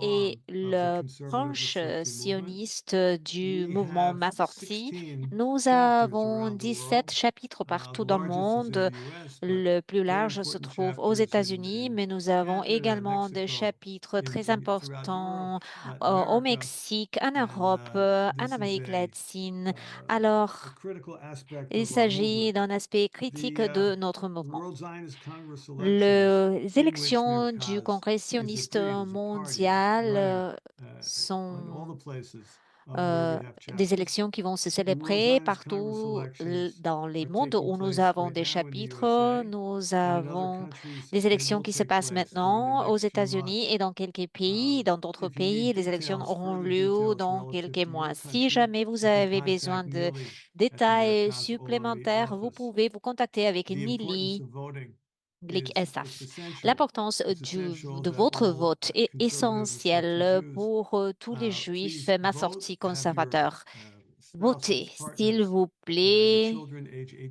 Et la branche sioniste du mouvement Masorti, nous avons 17 chapitres partout dans le monde. Le plus large se trouve aux États-Unis, mais nous avons également des chapitres très importants au Mexique, en Europe, en Amérique latine. Alors, il s'agit d'un aspect critique de notre mouvement. Les élections du Congrès sioniste mondial sont euh, des élections qui vont se célébrer partout dans les mondes où nous avons des chapitres. Nous avons des élections qui se passent maintenant aux États-Unis et dans quelques pays. Dans d'autres pays, les élections auront lieu dans quelques mois. Si jamais vous avez besoin de détails supplémentaires, vous pouvez vous contacter avec Nili Glick SF. L'importance de votre vote est essentielle pour tous les juifs massortis conservateurs. Votez, s'il vous plaît.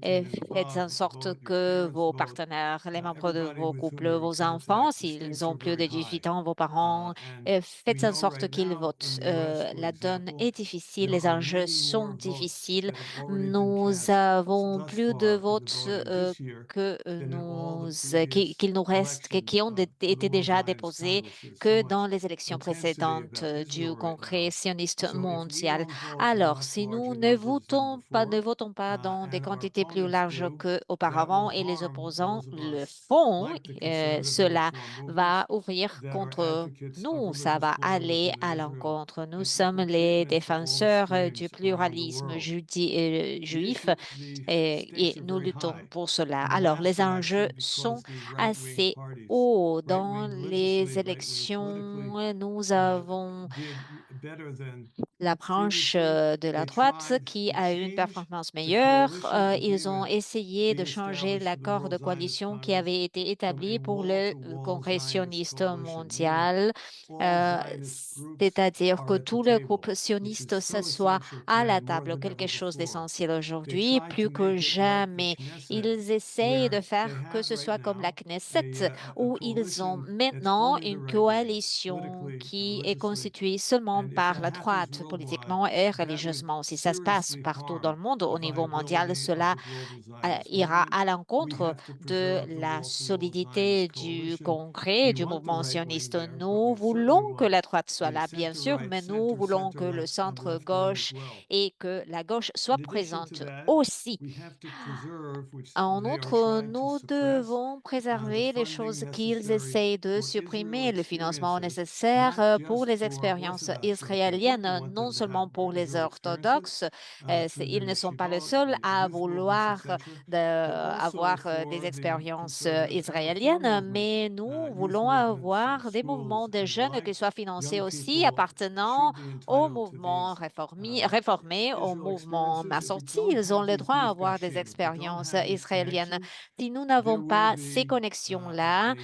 Et faites en sorte que vos partenaires, les membres de vos couples, vos enfants, s'ils ont plus de 18 ans, vos parents, faites en sorte qu'ils votent. La donne est difficile, les enjeux sont difficiles. Nous avons plus de votes que qu'il nous reste, qui ont été déjà déposés que dans les élections précédentes du Congrès sioniste mondial. Alors, si nous ne votons pas dans des quantités plus larges qu'auparavant et les opposants le font, cela va ouvrir contre nous, ça va aller à l'encontre. Nous sommes les défenseurs du pluralisme juif et nous luttons pour cela. Alors, les enjeux sont assez hauts dans les élections. Nous avons la branche de la droite qui a eu une performance meilleure. Ils ont essayé de changer l'accord de coalition qui avait été établi pour le Congrès sioniste mondial, euh, c'est-à-dire que tous les groupes sionistes s'assoient à la table, quelque chose d'essentiel aujourd'hui, plus que jamais. Ils essayent de faire que ce soit comme la Knesset, où ils ont maintenant une coalition qui est constituée seulement par la droite, politiquement et religieusement. Si ça se passe partout dans le monde, au niveau mondial, cela ira à l'encontre de la solidité du Congrès et du mouvement sioniste. Nous voulons que la droite soit là, bien sûr, mais nous voulons que le centre-gauche et que la gauche soient présentes aussi. En outre, nous devons préserver les choses qu'ils essayent de supprimer, le financement nécessaire pour les expériences israéliennes, non seulement pour les orthodoxes. Ils ne sont pas les seuls à vouloir avoir des expériences israéliennes, mais nous voulons avoir des mouvements de jeunes qui soient financés aussi appartenant au mouvement réformé, au mouvement Massorti. Ils ont le droit à avoir des expériences israéliennes. Si nous n'avons pas ces connexions-là,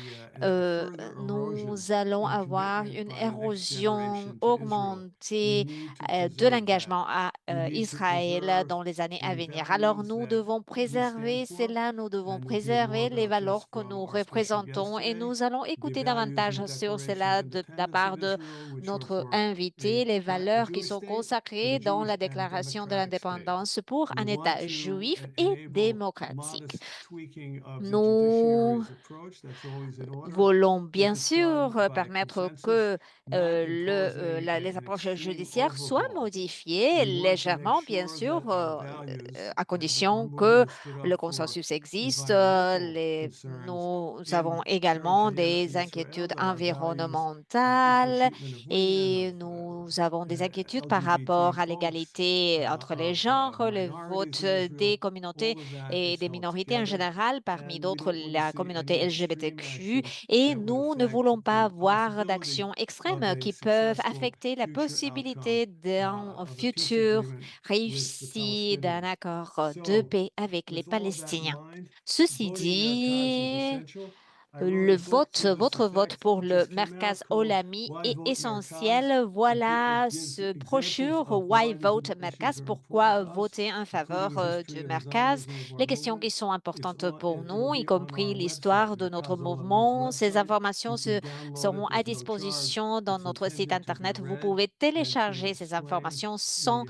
euh, nous allons avoir une érosion augmentée de l'engagement à Israël dans les années à venir. Alors, nous devons préserver cela, nous devons préserver les valeurs que nous représentons et nous allons écouter davantage sur cela de la part de notre invité, les valeurs qui sont consacrées dans la Déclaration de l'indépendance pour un État juif et démocratique. Nous voulons bien sûr permettre que les approches judiciaires soient modifiées légèrement, bien sûr, à condition que le consensus existe. Nous avons également des inquiétudes environnementales et nous avons des inquiétudes par rapport à l'égalité entre les genres, le vote des communautés et des minorités en général, parmi d'autres la communauté LGBTQ, et nous ne voulons pas voir d'actions extrêmes qui peuvent affecter la possibilité d'un futur réussi d'un accord de paix avec les Palestiniens. Ceci dit, votre vote pour le Merkaz Olami est essentiel. Voilà ce brochure Why Vote Merkaz? Pourquoi voter en faveur du Merkaz? Les questions qui sont importantes pour nous, y compris l'histoire de notre mouvement. Ces informations seront à disposition dans notre site Internet. Vous pouvez télécharger ces informations sans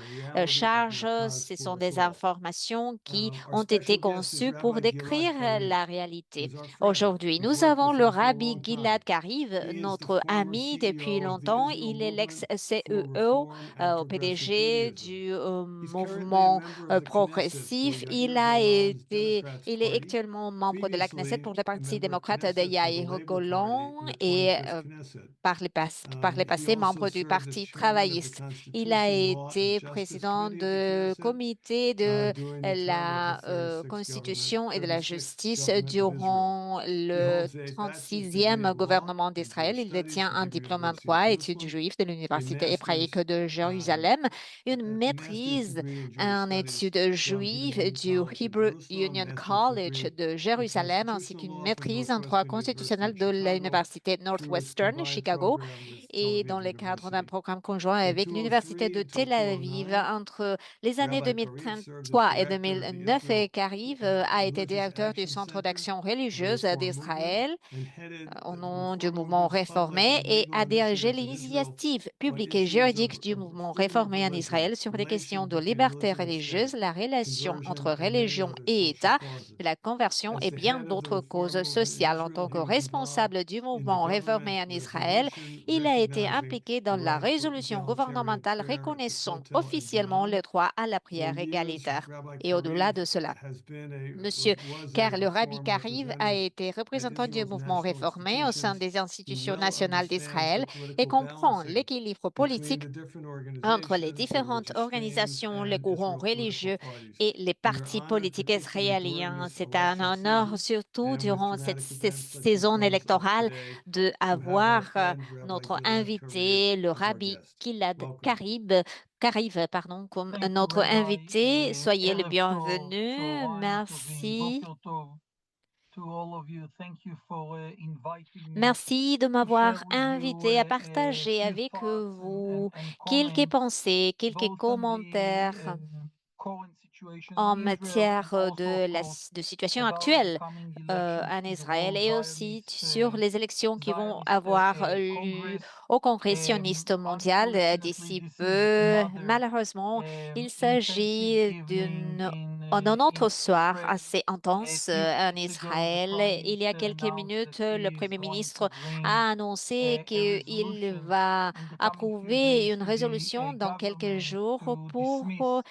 charge. Ce sont des informations qui ont été conçues pour décrire la réalité. Aujourd'hui, nous avons le Rabbi Gilad Kariv, notre ami depuis longtemps. Il est l'ex-CEO, PDG du mouvement progressif. Il est actuellement membre de la Knesset pour le Parti démocrate de Yair Golan et par le passé membre du Parti travailliste. Il a été président du comité de la Constitution et de la justice durant le 36e gouvernement d'Israël. Il détient un diplôme en droit, études juives de l'Université hébraïque de Jérusalem, une maîtrise en études juives du Hebrew Union College de Jérusalem, ainsi qu'une maîtrise en droit constitutionnel de l'Université Northwestern, Chicago, et dans le cadre d'un programme conjoint avec l'Université de Tel Aviv entre les années 2033 et 2009. Et Kariv a été directeur du Centre d'action religieuse d'Israël au nom du mouvement réformé et a dirigé l'initiative publique et juridique du mouvement réformé en Israël sur les questions de liberté religieuse, la relation entre religion et État, la conversion et bien d'autres causes sociales. En tant que responsable du mouvement réformé en Israël, il a été impliqué dans la résolution gouvernementale reconnaissant officiellement le droit à la prière égalitaire. Et au-delà de cela, Monsieur le Rabbi Kariv a été représentant du mouvement réformé au sein des institutions nationales d'Israël et comprend l'équilibre politique entre les différentes organisations, les courants religieux et les partis politiques israéliens. C'est un honneur, surtout durant cette saison électorale, de avoir notre invité, le Rabbi Gilad Kariv, comme Thank you, notre Rabbi invité. Soyez le Erev Tov. bienvenu. Tzahorayim Tovim, Merci. Boker Tov to all of you. Thank you for inviting me Merci de to share m'avoir with you invité à a partager few avec thoughts vous and quelques comments, pensées, quelques both on the commentaires current situation in en Israel and matière also, of course, de situation about the actuelle coming elections en to the Israël world et aussi sur les élections qui vont Zionist avoir lieu Congress. au Congrès mondial Unfortunately, d'ici this is peu. another Malheureusement, il intensive s'agit evening d'un in autre soir Israel. assez A intense few en minutes ago, the Israël. Prime Il y a Minister quelques announced that minutes, le he is Premier going to ministre bring a annoncé a qu'il resolution va in the coming few approuver days une to the résolution dans quelques government jours to pour dismiss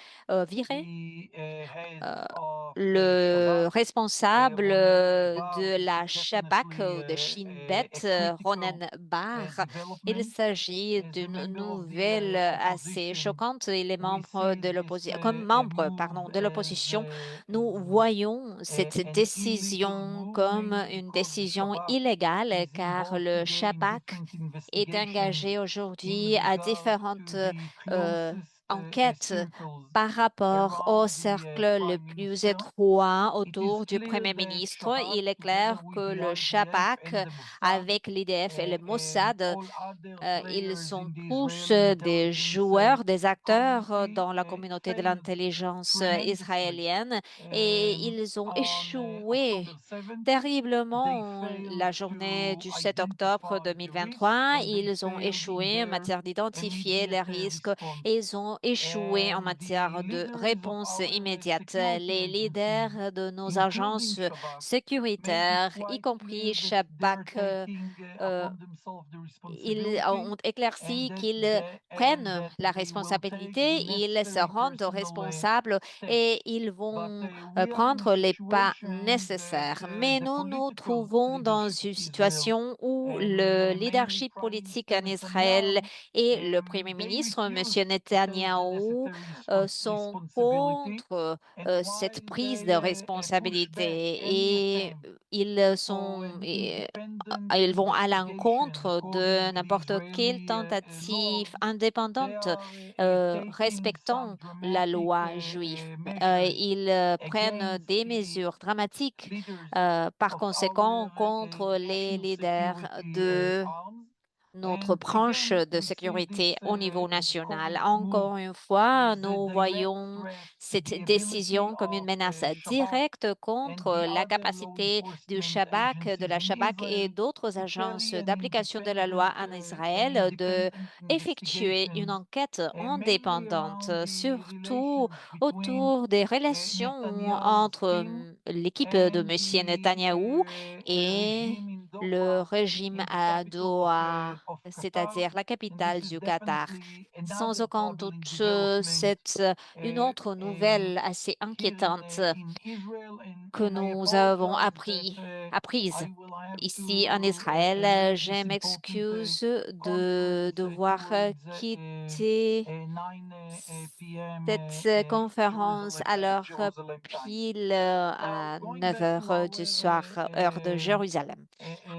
virer the head euh, of le Shabak, responsable Ronen Bar. de This la is Shabak definitely ou de Shin a Bet, critical Ronen Bar. Il development. s'agit As a d'une member of nouvelle the assez opposition, choquante. Il est we membre see de this l'opposition, comme membre, move pardon, de as l'opposition. Nous voyons cette an illegal décision move, comme mainly une because the décision Shabak illégale, is car involved le today in Shabak different est investigations engagé in aujourd'hui à regard différentes to the euh, closest enquêtes circles par rapport au around the cercle le Prime plus Minister. étroit It is autour du clear Premier that ministre. Shabak, Il est together clair with que the le IDF Shabak, and the Mossad, avec l'IDF et le and Mossad, all other ils players sont in the tous Israeli des intelligence joueurs, des acteurs community, dans la communauté de failed l'intelligence tremendously israélienne et um, ils ont on échoué October 7th. They terriblement la failed journée to du 7 octobre identify the risk 2023. and they Ils ont failed in échoué en their matière d'identifier immediate les risques et response. ils ont échoué en The matière de leaders of réponse our immédiate. security Les agencies, leaders de nos including agences Shabak, made it sécuritaires, y quite clear compris that they are Shabak, taking euh, upon themselves the ils responsibility ont and éclairci that qu'ils prennent la they will take the responsabilité, ils se necessary rendent personal responsables steps. et ils But vont we are in a prendre les pas situation that nécessaires. Mais the nous nous political trouvons dans leadership of une Israel situation où and le mainly leadership Prime politique Minister en Israël Netanyahu, et le Premier they ministre, M. refuse to take necessary sont responsibility contre and cette why prise de they push back responsabilité any et attempt ils for sont, an independent ils vont à investigation l'encontre according de to the n'importe quelle Israeli tentative laws. They indépendante are taking some respectant la dramatic loi juive. measures Ils prennent against des the mesures dramatiques leaders par of our conséquent contre les national leaders security de arms. notre And branche again, de we see sécurité this au niveau national. current move Encore une fois, as a nous direct voyons threat to cette the ability décision comme une of menace Shabak directe and contre the la other law capacité enforcement de la agencies in Shabak et Israel d'autres to agences carry d'application de la loi en an Israël de independent effectuer une investigation, enquête mainly indépendante, around the surtout relations between autour des relations Netanyahu's entre team l'équipe de and M. the Netanyahou et regime in le Doha, régime in the à capital Doha, of Qatar. c'est-à-dire la And this capitale is du Qatar. definitely Sans another aucun troubling doute, development c'est une autre nouvelle assez here inquiétante in Israel. que And I nous avons apologize that apprise I will have ici en to Israël. leave Je this important m'excuse de conference devoir towards quitter 9 p.m. cette conférence à l'heure Jerusalem time. pile Now, à going 9 back to heures our du soir, heure de Jérusalem.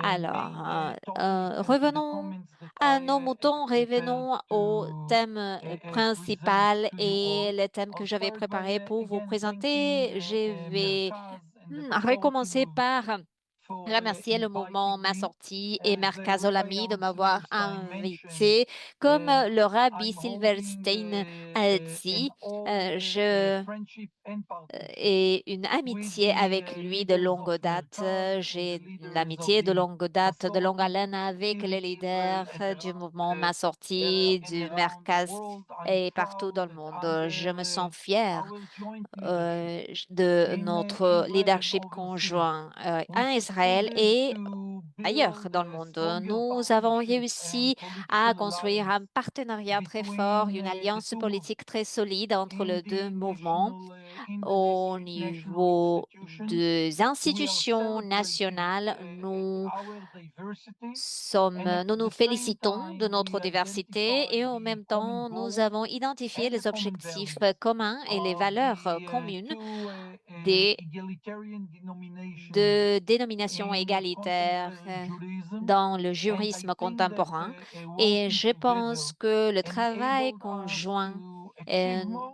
Alors, main topic and to the revenons comments that à nos I moutons, prepared revenons au to thème present principal to you et all. les thèmes que I'll j'avais start by préparés pour vous again thanking présenter. Je vais Merkaz and the total recommencer team par for remercier le mouvement inviting Ma me. Sortie et As Mercaz Rabbi de m'avoir mentioned, invité. Comme le rabbi I'm holding Silverstein a an dit, old je friendship and partnership et une with amitié the avec lui de leaders of longue date. Merkaz and the J'ai une leaders of amitié de the longue date, de longue Masorti haleine avec here in les Israel leaders and du around mouvement Ma Sortie, and du around the Merkaz world. I'm et partout proud dans le that monde. Je me under sens fière our joint leadership de in notre Israel and leadership overseas, conjoint we en Israël succeeded et to ailleurs build dans le monde. stronger Nous avons partnerships and réussi à political construire alliance un partenariat très fort, between une the alliance two politique movements très solide entre in les deux the mouvements national au national niveau institutions. des We are institutions celebrating nationales. Nous our diversity, sommes, and at nous nous the same félicitons de time notre we diversité et identify en the même common temps, nous goals avons identifié and the les common objectifs values communs et les of valeurs the communes two des egalitarian denominations de dénomination in égalitaire contemporary Judaism. dans le And I jurisme think that contemporain. Et working je pense together que le travail enabled us conjoint to achieve euh, more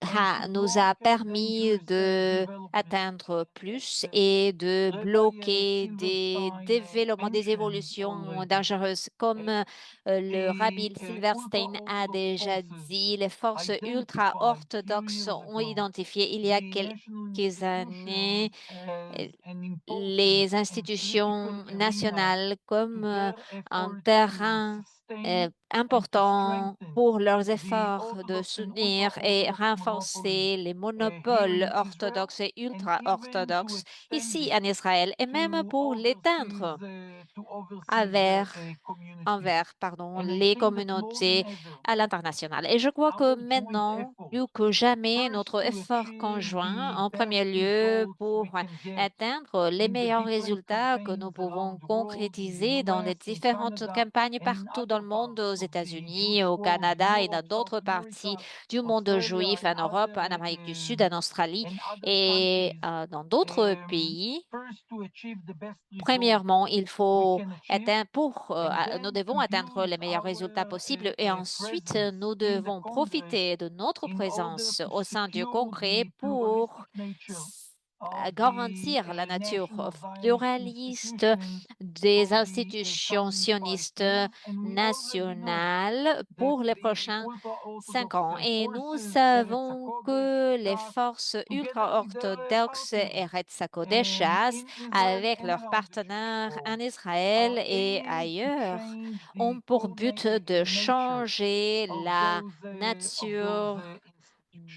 and to nous block a permis dangerous de developments. atteindre plus The et de Rabbi bloquer des Silverstein développements, des mentioned évolutions already. dangereuses. Comme le rabbi The Silverstein a ultra-Orthodox déjà forces dit, les forces identified few ultra-orthodoxes years ont ago identifié il y a the national quelques années institutions as an important les and critical institutions arena nationales to comme their un effort to terrain sustain and to important strengthen pour leurs the efforts de Orthodox and soutenir et ultra-Orthodox monopoly renforcer les here monopoles in Israel, orthodoxes et and even to ultra-orthodoxes extend ici it en Israël et même pour l'éteindre to overseas envers communities. And I les think that more than communautés ever, à l'international. Et je crois que our joint maintenant, effort, plus que jamais, first notre to effort achieve conjoint, the en best premier lieu, results we pour can get atteindre les in the meilleurs different résultats que nous campaigns pouvons around the world, in the concrétiser dans les US, in différentes Canada, campagnes and in partout dans other le monde, aux parts of the États-Unis, Jewish au world, Canada et Europe, dans South d'autres parties America, du monde Australia, juif, en and Europe, en Amérique du Sud, en Australie et countries. dans d'autres pays. First, to achieve the best results Premièrement, il we faut can achieve, atteindre, and nous then to devons atteindre use les meilleurs our résultats possibles et ensuite presence nous in the devons Congress profiter de notre in order présence to au sein du secure Congrès the pour pluralistic nature of the garantir la nature national Zionist pluraliste institutions des for the institutions coming 5 years. sionistes And we already know nationales that pour les the prochains cinq ultra-Orthodox ans. Et nous forces, Eretz savons HaKodesh, que les Shas, forces together with their ultra-orthodoxes partners Eretz Hakodeshas, in Israel avec and leurs around the Jewish partenaires world, en Israël are et aiming to ailleurs, change ont the pour core but de nature changer of la those nature institutions.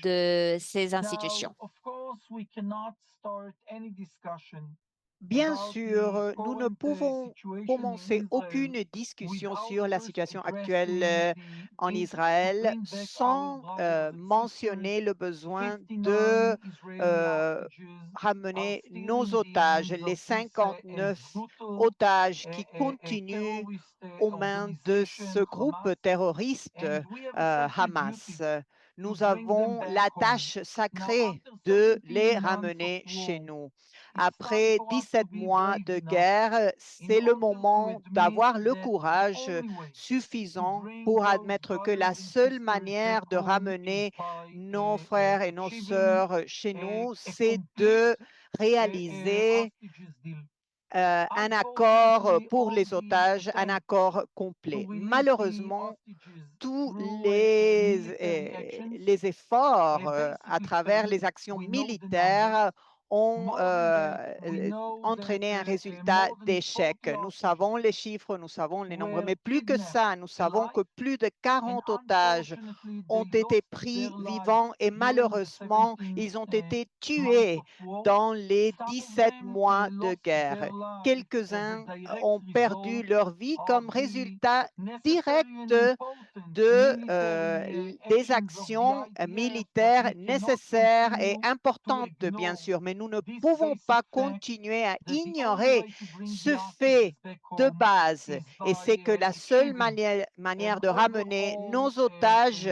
de ces Now, institutions. of course, we cannot start any discussion Bien about the sûr, nous ne current pouvons situation in commencer Israel aucune discussion without sur la first situation actuelle addressing en the need to Israël bring back our sans brothers and sisters. mentionner le besoin de 59 Israeli euh, hostages are ramener still nos in the otages, hands les of this 59 brutal otages qui continuent terrorist aux mains de ce organization, groupe Hamas, terroriste and we have a sacred duty Hamas. to Nous bring them avons back la home. tâche Now, sacrée after de 17 les months of ramener chez war, nous. it's time Après for us to 17 be mois brave de enough guerre, in c'est le order to moment admit d'avoir le that the courage only way to suffisant bring pour those admettre que la brothers and seule sisters back manière de home is ramener by nos frères et nos achieving sœurs chez nous, a c'est complete de réaliser hostages deal. un accord Unfortunately, pour all les the otages, un attempts accord to complet. release the Malheureusement, hostages tous through military actions les efforts à basically travers failed. les actions We know the numbers. militaires ont More than that, we know that entraîné un résultat more than d'échec. 40 Nous hostages savons les chiffres, nous savons les nombres, were mais plus que kidnapped ça, nous savons que alive, plus de and 40 otages unfortunately, ont they été lost pris their lives vivants et during the malheureusement, 17 ils ont été months tués of war. dans les Some of 17 them mois de lost guerre. their lives as a Quelques-uns direct ont perdu result leur vie of comme the résultat direct necessary and important military des actions of the actions IDF that militaires we cannot nécessaires et continue to importantes, bien ignore. sûr, mais nous ne This pouvons basic pas fact continuer à that the only ignorer way to bring the ce fait hostages back de home base, is et by c'est que la seule achieving manière an de ramener overall nos otages,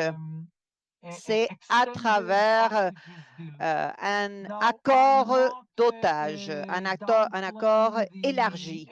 c'est à extended travers hostages deal. un Now, I'm accord not d'otages, un accord downplaying élargi.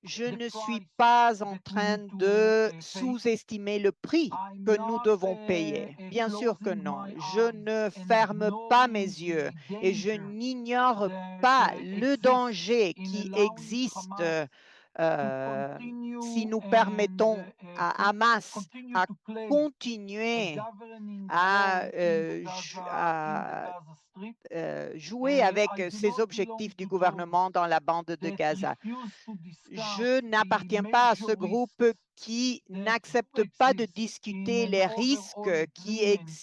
Je the ne suis price pas en that we train need to de pay. sous-estimer le prix I'm que nous not devons payer. Bien sûr que closing non. my Je eyes ne and ferme pas mes ignoring yeux the et je danger n'ignore that pas le exists danger in qui allowing existe Hamas to si continue nous permettons à Hamas continue à to play a continuer governing à, role in the Gaza Strip. jouer avec I do ces not belong objectifs du to those gouvernement dans la bande de that Gaza. refuse to discuss Je the n'appartiens pas à major ce groupe risks qui that n'accepte do pas de exist in discuter an les overall risques qui agreement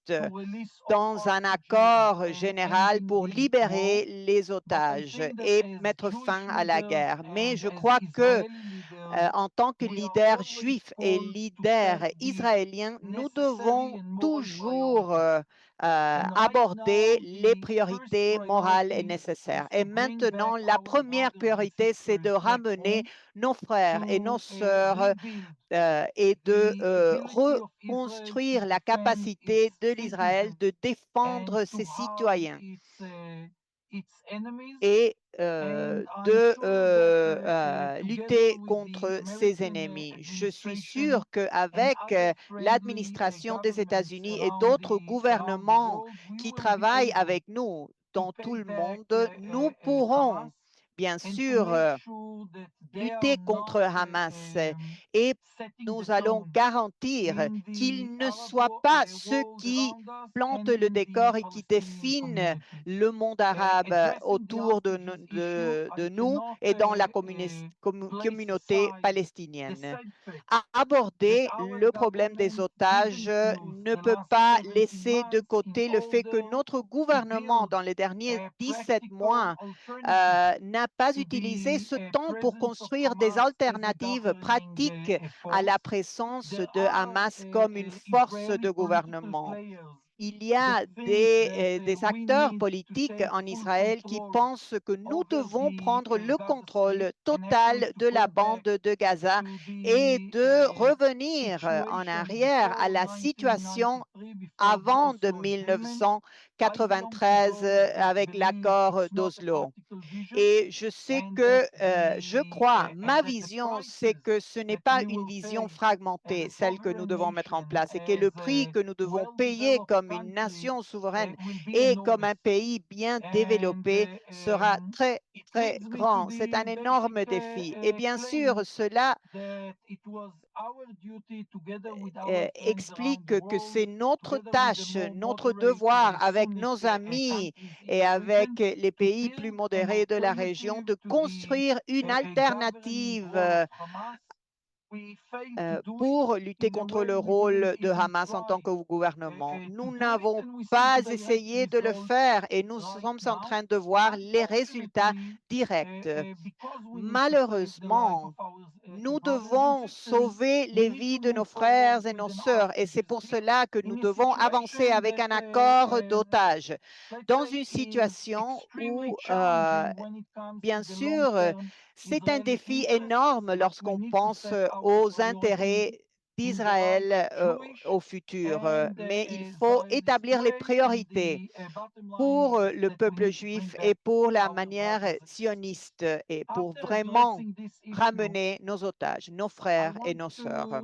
to existent release all dans un hostages accord général ending pour the war. libérer les But I otages think that et as mettre Jewish fin à la leaders guerre. Mais and je as crois que Israeli leaders, en tant que we are leader always juif et called to leader set the israélien, nous necessary devons and moral toujours priorities. And right aborder now, les the first priorités morales et priority nécessaires. is Et to bring back maintenant, la our première brothers and priorité, c'est de sisters back ramener home nos frères et nos to sœurs rebuild et de the ability of Israel to reconstruire la defend capacité its de l'Israël citizens de and défendre to ses harm citoyens its enemies. et And I'm de sure that together lutter with the contre ses American ennemis. Je suis administration sûr and qu'avec other friendly l'administration des governments États-Unis et around d'autres around the gouvernements world, we qui will be travaillent able avec nous to dans tout pay le back monde, nous Hamas pourrons bien and to sûr make sure that they are lutter contre not Hamas et setting the nous allons tone garantir in the qu'ils ne Arab soient pas ceux world qui around us plantent and le in the décor et qui Palestinian définent community. le monde arabe Addressing the autour hostages issue, de I nous cannot et dans la place communauté aside the palestinienne. sad fact that Aborder our le problème des government otages didn't use ne the peut last pas 17 laisser de months in côté le fait que order notre to gouvernement, build dans les derniers a 17 practical mois, alternative n'a pas to utilisé the ce temps pour presence of construire des Hamas as a alternatives governing pratiques à la force. présence There de are Hamas comme une force Israeli de political gouvernement. players Il y that a think that des we acteurs need to politiques take en full Israël qui control pensent que nous over devons the prendre le Gaza Strip contrôle and actually total to de la go bande back de Gaza to et the de revenir en situation arrière à before la situation 1993, before the avant de Oslo Agreement. I belong to 1993 those that avec believe l'accord it's not a d'Oslo. practical vision Et je sais and that que, je crois, ma that the vision, c'est prices que ce n'est that pas we une will vision pay as fragmentée, a celle que nous sovereign devons mettre en nation, place, et que as le prix a que nous devons payer well-developed comme une country, nation souveraine will be et comme un enormous. pays bien And développé sera très, it très leads me to grand. C'est the un basic énorme défi. Et bien sûr, claim cela that it was our duty, together with our friends around explique the que world, c'est notre together with the tâche, more notre moderate devoir avec Sunni nos amis countries in et the avec region, les to pays plus build an modérés de la région alternative de to the construire une governing alternative role of Hamas pour lutter contre le rôle de Hamas en tant que gouvernement. Nous n'avons pas essayé de le faire et nous sommes en train de voir les résultats directs. Malheureusement, nous devons sauver les vies de nos frères et nos sœurs et c'est pour cela que nous devons avancer avec un accord d'otages dans une situation où, bien sûr, c'est un défi énorme lorsqu'on pense aux intérêts d'Israël au futur, mais il faut établir les priorités pour le peuple juif et pour la manière sioniste et pour vraiment ramener nos otages, nos frères et nos sœurs.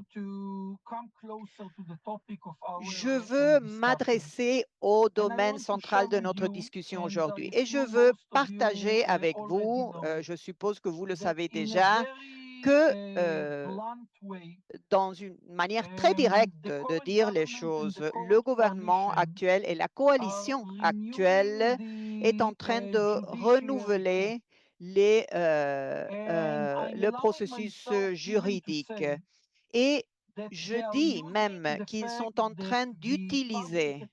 Je veux m'adresser au domaine central de notre discussion aujourd'hui et je veux partager avec vous, je suppose que vous le savez déjà, que dans une manière très directe de dire les choses, le gouvernement actuel et la coalition actuelle est en train de renouveler le processus juridique. Et je dis même qu'ils sont en train d'utiliser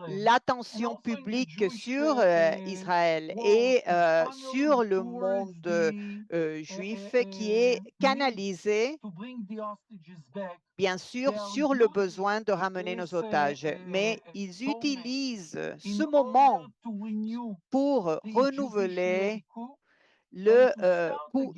l'attention publique sur Israël et sur le monde juif qui est canalisé, bien sûr, sur le besoin de ramener nos otages. Mais ils utilisent ce moment pour renouveler le coût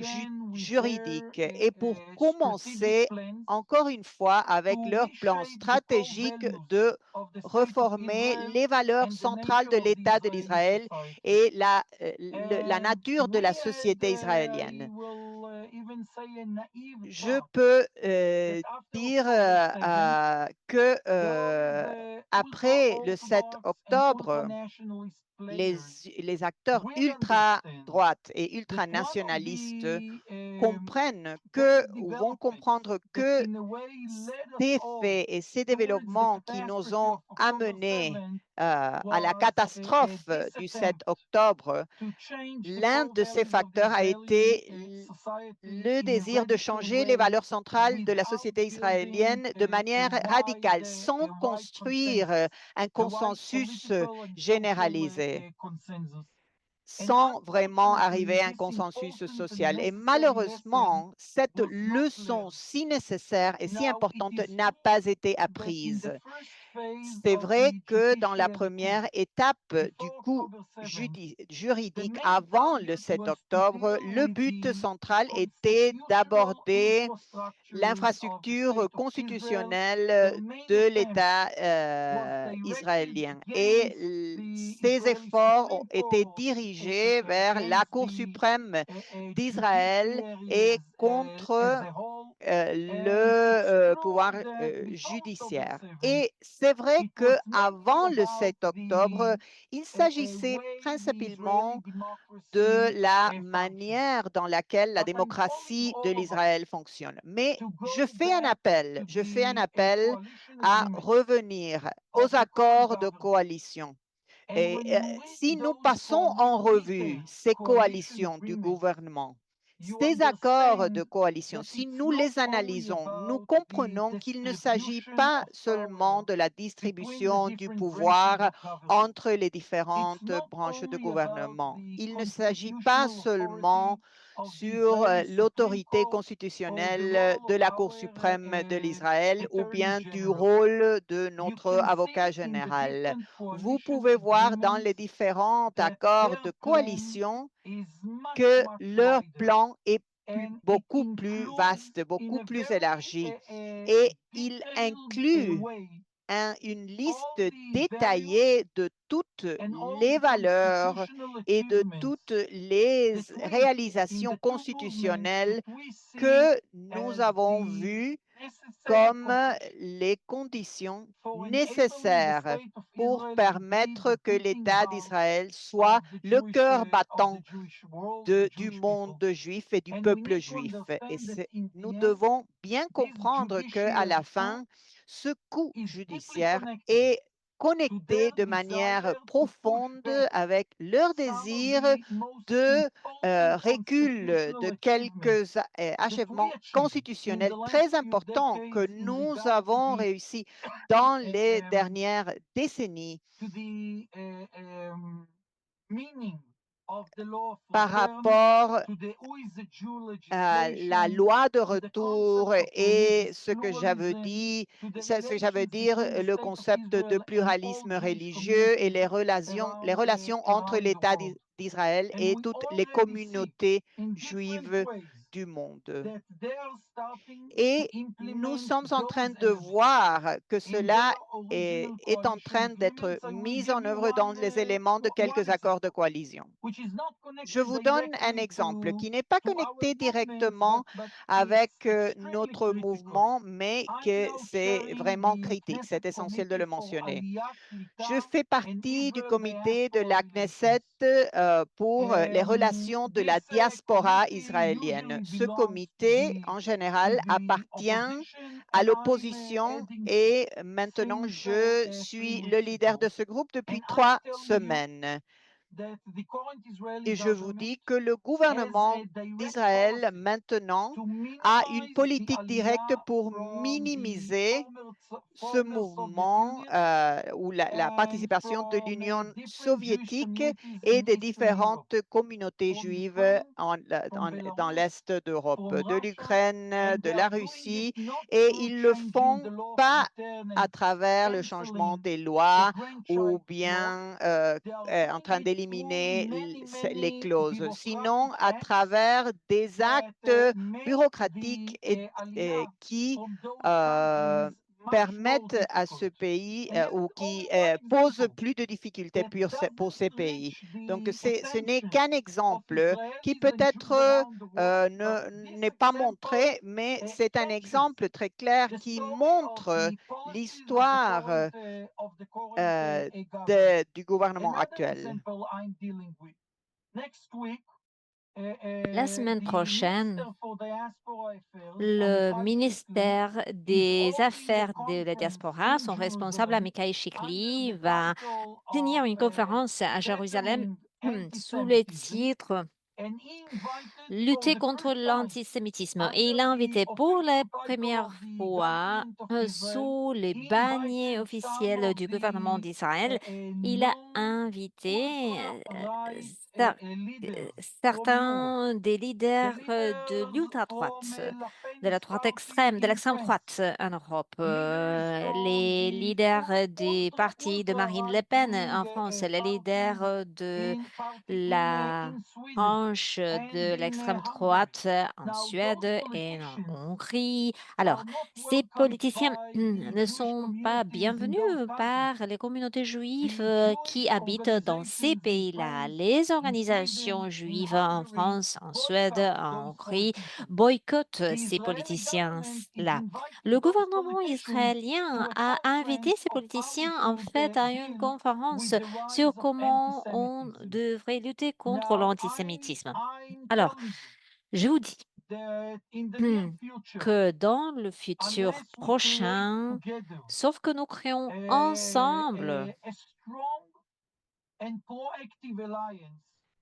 juridique et pour commencer encore une fois avec leur plan stratégique de réformer les valeurs centrales de l'État d'Israël et la nature de la société israélienne. Je peux dire que après le 7 octobre, les acteurs ultra-droites et ultranationalistes comprennent que ou vont comprendre que ces faits et ces développements qui nous ont amenés à la catastrophe du 7 octobre, l'un de ces facteurs a été le désir de changer les valeurs centrales de la société israélienne de manière radicale, sans construire un consensus généralisé, sans vraiment arriver à un consensus social. Et malheureusement, cette leçon si nécessaire et si importante n'a pas été apprise. C'est vrai que dans la première étape du coup juridique avant le 7 octobre, le but central était d'aborder l'infrastructure constitutionnelle de l'État israélien. Et ces efforts ont été dirigés vers la Cour suprême d'Israël et contre le pouvoir judiciaire. Et c'est vrai qu'avant le 7 octobre, il s'agissait principalement de la manière dans laquelle la démocratie de l'Israël fonctionne. Mais je fais un appel à revenir aux accords de coalition. Et si nous passons en revue ces coalitions du gouvernement, ces accords de coalition, si nous les analysons, nous comprenons qu'il ne s'agit pas seulement de la distribution du pouvoir entre les différentes branches de gouvernement. Il ne s'agit pas seulement sur l'autorité constitutionnelle de la Cour suprême de l'Israël ou bien du rôle de notre avocat général. Vous pouvez voir dans les différents accords de coalition que leur plan est beaucoup plus vaste, beaucoup plus élargi et il inclut une liste détaillée de toutes les valeurs et de toutes les réalisations constitutionnelles que nous avons vues comme les conditions nécessaires pour permettre que l'État d'Israël soit le cœur battant du monde juif et du peuple juif. Et nous devons bien comprendre qu'à la fin, ce coup judiciaire est connectés de manière profonde avec leur désir de recul de quelques achèvements constitutionnels très importants que nous avons réussi dans les dernières décennies par rapport à la loi de retour et ce que j'avais dire, le concept de pluralisme religieux et les relations entre l'État d'Israël et toutes les communautés juives du monde. Et nous sommes en train de voir que cela est en train d'être mis en œuvre dans les éléments de quelques accords de coalition. Je vous donne un exemple qui n'est pas connecté directement avec notre mouvement, mais que c'est vraiment critique. C'est essentiel de le mentionner. Je fais partie du comité de la Knesset pour les relations de la diaspora israélienne. Ce comité, en général, appartient à l'opposition et maintenant, je suis le leader de ce groupe depuis 3 semaines. Et je vous dis que le gouvernement d'Israël maintenant a une politique directe pour minimiser ce mouvement ou la participation de l'Union soviétique et des différentes communautés juives dans l'Est d'Europe, de l'Ukraine, de la Russie, et ils le font pas à travers le changement des lois ou bien en train d'éliminer les clauses, sinon à travers des actes bureaucratiques qui permettent à ce pays ou qui posent plus de difficultés pour ces pays. Donc, ce n'est qu'un exemple qui peut-être n'est pas montré, mais c'est un exemple très clair qui montre l'histoire du gouvernement actuel. La semaine prochaine, le ministère des Affaires de la diaspora, son responsable Amichai Chikli, va tenir une conférence à Jérusalem sous le titre Lutter contre l'antisémitisme. Et il a invité pour la première fois sous les banniers officiels du gouvernement d'Israël, il a invité certains des leaders de l'ultra-droite, de la droite extrême, de l'extrême droite en Europe, les leaders des partis de Marine Le Pen en France, les leaders de la branche de l'extrême droite en Suède et en Hongrie. Alors, ces politiciens ne sont pas bienvenus par les communautés juives qui habitent dans ces pays-là. Les organisations juives en France, en Suède, en Hongrie boycottent ces politiciens-là. Le gouvernement israélien a invité ces politiciens en fait à une conférence sur comment on devrait lutter contre l'antisémitisme. Alors, je vous dis que dans le futur prochain, sauf que nous créons ensemble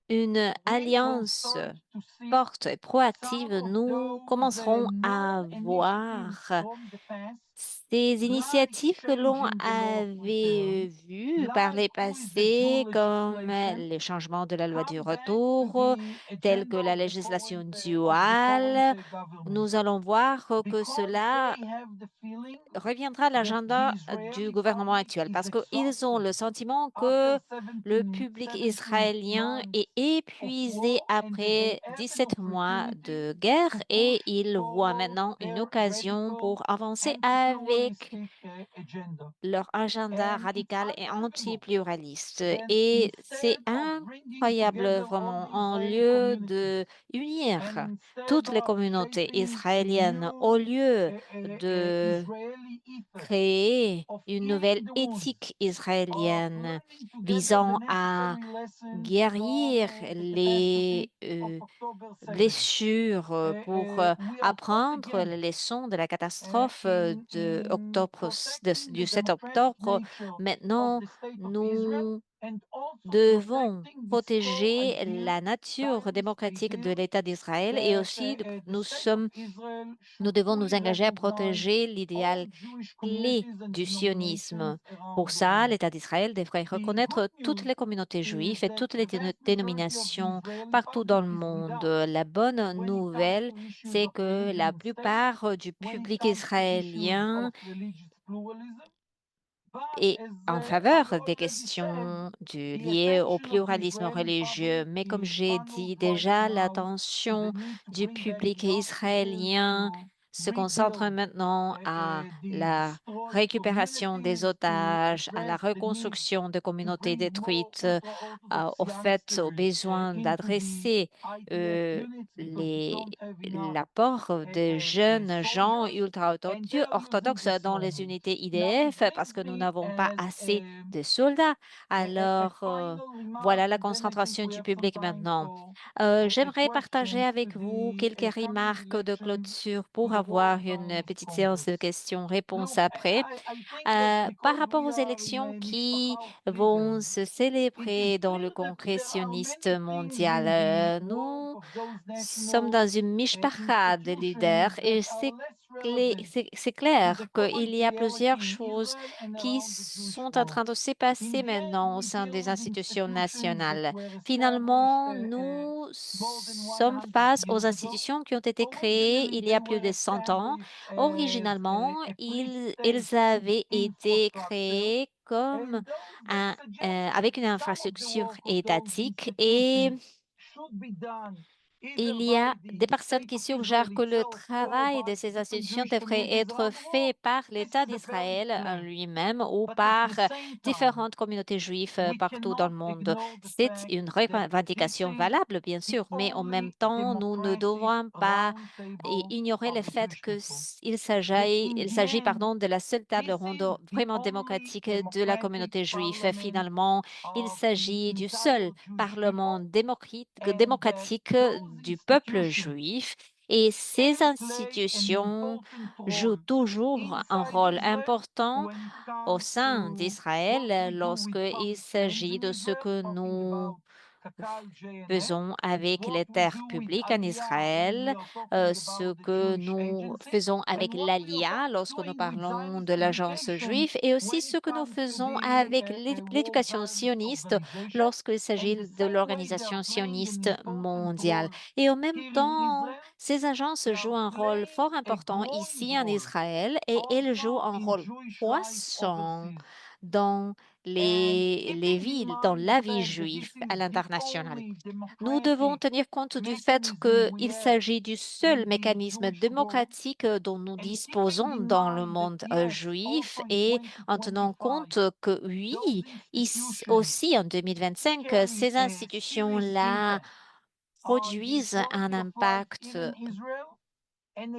une alliance forte et proactive, nous commencerons à voir ces initiatives que l'on avait vues par les passés, comme les changements de la loi du retour, tels que la législation duale. Nous allons voir que cela reviendra à l'agenda du gouvernement actuel parce qu'ils ont le sentiment que le public israélien est épuisé après 17 mois de guerre et ils voient maintenant une occasion pour avancer avec leur agenda radical et anti-pluraliste. Et c'est incroyable, vraiment, en lieu de unir toutes les communautés israéliennes, au lieu de créer une nouvelle éthique israélienne visant à guérir les blessures pour apprendre les leçons de la catastrophe de du 7 octobre, maintenant, nous devons protéger la nature démocratique de l'État d'Israël et aussi nous devons nous engager à protéger l'idéal clé du sionisme. Pour ça, l'État d'Israël devrait reconnaître toutes les communautés juives et toutes les dénominations partout dans le monde. La bonne nouvelle, c'est que la plupart du public israélien est en faveur des questions liées au pluralisme religieux. Mais comme j'ai dit déjà, l'attention du public israélien se concentre maintenant à la récupération des otages, à la reconstruction des communautés détruites, au fait, au besoin d'adresser euh, les l'apport de jeunes gens ultra-orthodoxes dans les unités IDF parce que nous n'avons pas assez de soldats. Alors, voilà la concentration du public maintenant. J'aimerais partager avec vous quelques remarques de clôture pour avoir une petite séance de questions-réponses après. Par rapport aux élections qui vont se célébrer dans le Congrès sioniste mondial, nous sommes dans une mishpacha de leaders et c'est clair qu'il y a plusieurs choses qui sont en train de se passer maintenant au sein des institutions nationales. Finalement, nous sommes face aux institutions qui ont été créées il y a plus de 100 ans. Originalement, ils avaient été créés comme avec une infrastructure étatique et il y a des personnes qui suggèrent que le travail de ces institutions devrait être fait par l'État d'Israël en lui-même ou par différentes communautés juives partout dans le monde. C'est une revendication valable, bien sûr, mais en même temps, nous ne devons pas ignorer le fait il s'agit de la seule table ronde vraiment démocratique de la communauté juive. Finalement, il s'agit du seul Parlement démocratique du peuple juif et ces institutions jouent toujours un rôle important au sein d'Israël lorsqu'il s'agit de ce que nous faisons avec les terres publiques en Israël, ce que nous faisons avec l'ALIA lorsque nous parlons de l'agence juive et aussi ce que nous faisons avec l'éducation sioniste lorsqu'il s'agit de l'organisation sioniste mondiale. Et en même temps, ces agences jouent un rôle fort important ici en Israël et elles jouent un rôle croissant dans les villes, dans la vie juive à l'international. Nous devons tenir compte du fait qu'il s'agit du seul mécanisme démocratique dont nous disposons dans le monde juif et en tenant compte que oui, aussi en 2025, ces institutions-là produisent un impact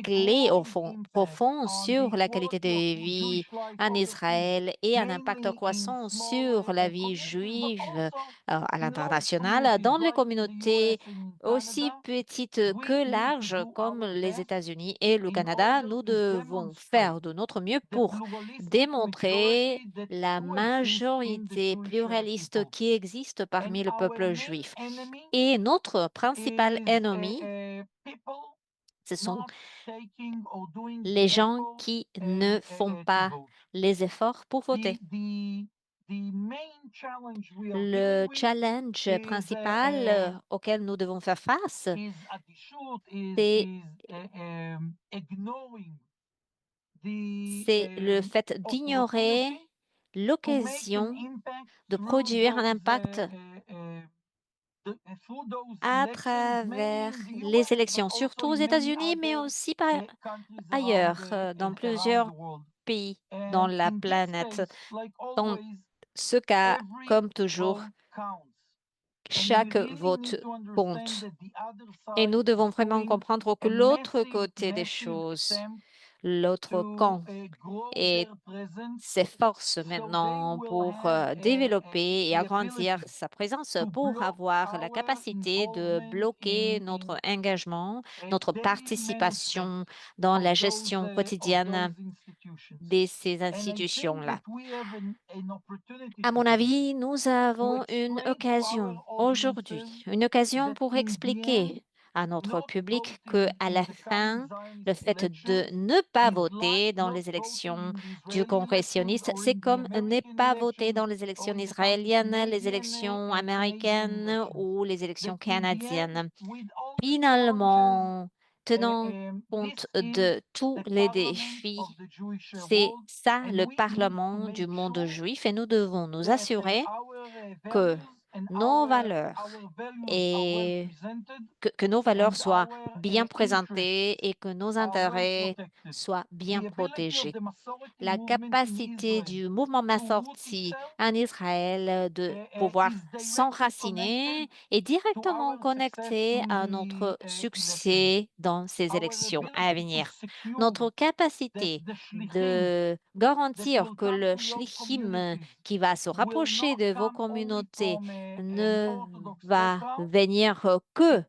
clé au fond, profond sur la qualité de vie en Israël et un impact croissant sur la vie juive à l'international dans les communautés aussi petites que larges comme les États-Unis et le Canada. Nous devons faire de notre mieux pour démontrer la majorité pluraliste qui existe parmi le peuple juif. Et notre principal ennemi, ce sont les gens qui ne font pas les efforts pour voter. Le challenge principal auquel nous devons faire face, c'est le fait d'ignorer l'occasion de produire un impact à travers les élections, surtout aux États-Unis, mais aussi ailleurs, dans plusieurs pays dans la planète. Dans ce cas, comme toujours, chaque vote compte. Et nous devons vraiment comprendre que l'autre côté des choses, l'autre camp et s'efforce maintenant pour développer et agrandir sa présence, pour avoir la capacité de bloquer notre engagement, notre participation dans la gestion quotidienne de ces institutions-là. À mon avis, nous avons une occasion aujourd'hui, une occasion pour expliquer à notre public que, à la fin, le fait de ne pas voter dans les élections du Congrès sioniste, c'est comme ne pas voter dans les élections israéliennes, les élections américaines ou les élections canadiennes. Finalement, tenant compte de tous les défis, c'est ça le Parlement du monde juif et nous devons nous assurer que nos valeurs et que nos valeurs soient bien présentées et que nos intérêts soient bien protégés. La capacité du mouvement Massorti en Israël de pouvoir s'enraciner est directement connectée à notre succès dans ces élections à venir. Notre capacité de garantir que le shlichim qui va se rapprocher de vos communautés ne va venir que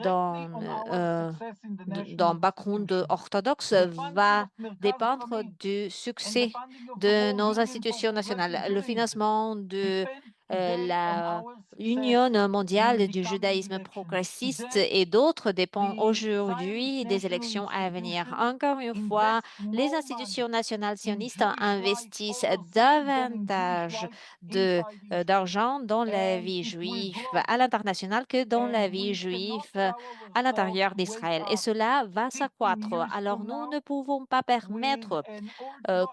dans, dans background orthodoxe va dépendre du succès de nos institutions nationales. Le financement de la Union mondiale du judaïsme progressiste et d'autres dépend aujourd'hui des élections à venir. Encore une fois, les institutions nationales sionistes investissent davantage d'argent dans la vie juive à l'international que dans la vie juive à l'intérieur d'Israël. Et cela va s'accroître. Alors nous ne pouvons pas permettre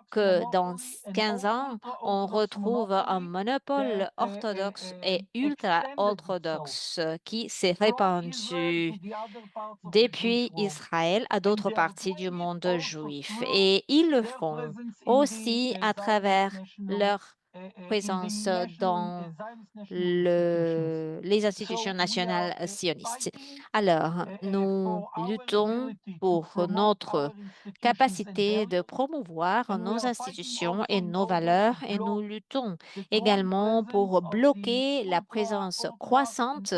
que dans 15 ans, on retrouve un monopole orthodoxe et ultra-orthodoxe qui s'est répandu depuis Israël à d'autres parties du monde juif. Et ils le font aussi à travers leur présence dans les institutions nationales sionistes. Alors, nous luttons pour notre capacité de promouvoir nos institutions et nos valeurs et nous luttons également pour bloquer la présence croissante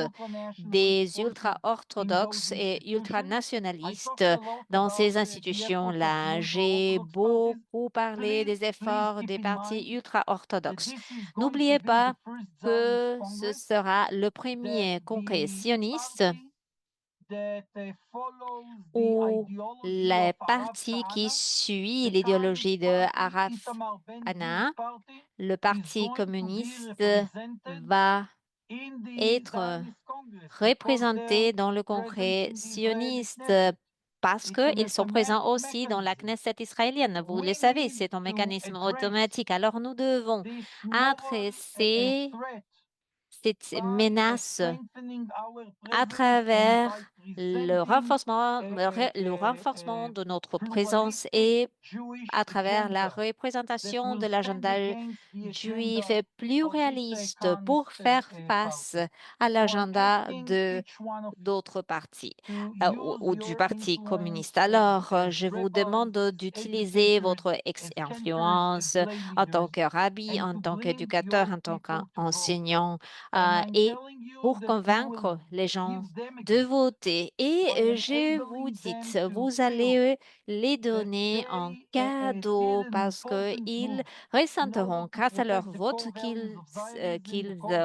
des ultra-orthodoxes et ultranationalistes dans ces institutions-là. J'ai beaucoup parlé des efforts des partis ultra-orthodoxes. N'oubliez pas que ce sera le premier congrès sioniste où le parti qui suit l'idéologie de Araf Anna, le parti communiste, va être représentés dans le congrès sioniste parce qu'ils sont présents aussi dans la Knesset israélienne. Vous le savez, c'est un mécanisme automatique. Alors nous devons adresser cette menace à travers le renforcement de notre présence et à travers la représentation de l'agenda juif plurialiste pour faire face à l'agenda de d'autres partis ou du Parti communiste. Alors, je vous demande d'utiliser votre influence en tant que rabbi, en tant qu'éducateur, en tant qu'enseignant et pour convaincre les gens de voter. Et je vous dis, vous allez les donner en cadeau parce qu'ils ressentiront grâce à leur vote qu'ils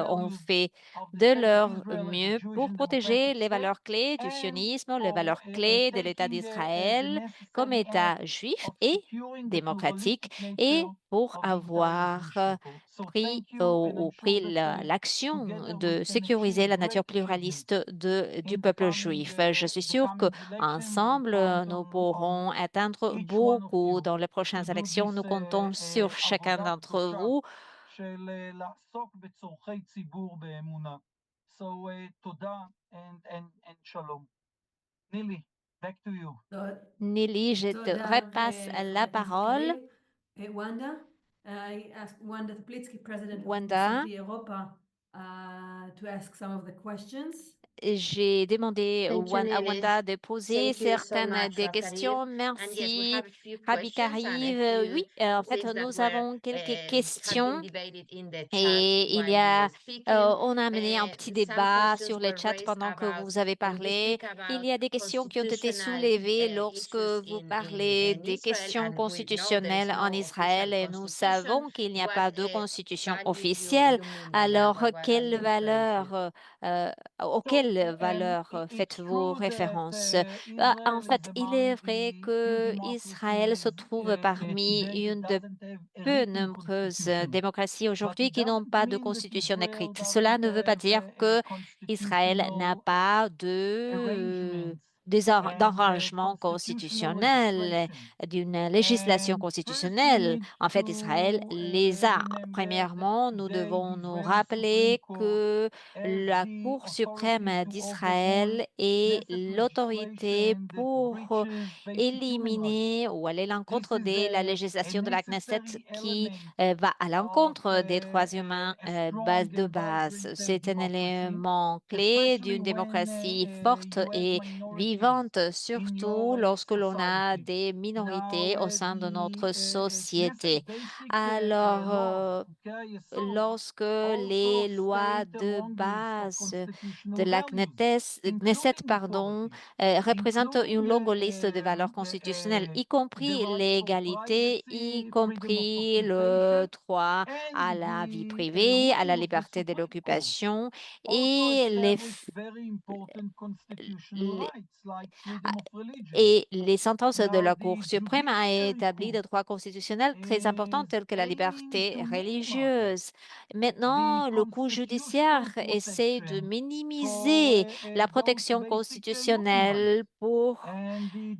ont fait de leur mieux pour protéger les valeurs clés du sionisme, les valeurs clés de l'État d'Israël comme État juif et démocratique et pour avoir pris l'action de sécuriser la nature pluraliste du peuple juif. Je suis sûre que ensemble, nous pourrons atteindre beaucoup dans les prochaines élections. Nous comptons sur chacun d'entre vous. Nelly, je te repasse la parole. I asked Wanda Toplitzky, president of Wanda, Massorti Europa, to ask some of the questions. j'ai demandé Thank you, à Nilis. Wanda de poser Thank you so certaines much, des Karim. questions. And yes, we Merci, have a few Rabbi questions, and a Kariv. few Oui, en fait, things that nous were avons quelques have been questions debated in the chat et il while y you were a, speaking. on a amené un petit Some débat questions sur le were chat raised pendant que about vous avez when we parlé. speak Il about y a des questions qui ont été constitutional soulevées lorsque issues vous in parlez des Israel, questions and we know there's constitutionnelles en no official Israël et nous constitution. savons qu'il n'y a What pas de constitution exactly officielle. you mean by that? Alors, What are you referring to? auxquelles valeurs It's faites-vous true that référence? En Israel is fait, il among est vrai the few que Israël se democracies trouve parmi today that une de doesn't have a peu written nombreuses constitution. démocraties But aujourd'hui it qui n'ont doesn't pas de mean that constitution Israel écrite. Cela doesn't ne veut pas have dire a que Israël n'a constitutional pas arrangements and d'arrangement constitutional constitutionnel, legislation. d'une législation And first, we constitutionnelle. need En fait, Israël to les a. remember that Premièrement, nous today devons the nous Israeli Supreme rappeler Court que has la the Cour authority suprême to overrule d'Israël est Knesset l'autorité legislation that pour breaches basic human rights. éliminer ou aller à This l'encontre is de la a législation de la Knesset necessary qui element va à of l'encontre des droits humains a strong de and base. vibrant C'est un democracy, élément clé especially d'une when démocratie forte you have et minorities vivante, in surtout your lorsque l'on a society. des Now, minorités au sein de the notre Knesset société. basic Alors, law, okay, so lorsque also les lois state a de long list of base de constitutional la values, Knesset, including pardon, equality, représentent une including longue liste de valeurs constitutionnelles, y the compris right for l'égalité, y privacy, freedom of compris le occupation, droit à and la vie the privée, à la ruling of the liberté de Supreme Court l'occupation also et established very important constitutional les, rights like freedom of religion. et les sentences de Now, la the Cour suprême a Judiciary établi des Court droits constitutionnels très importants is tels que la aiming liberté to minimize religieuse. the Maintenant, le coût judiciaire constitutional essaie de protection for minimiser la those protection basic human rights. constitutionnelle pour And the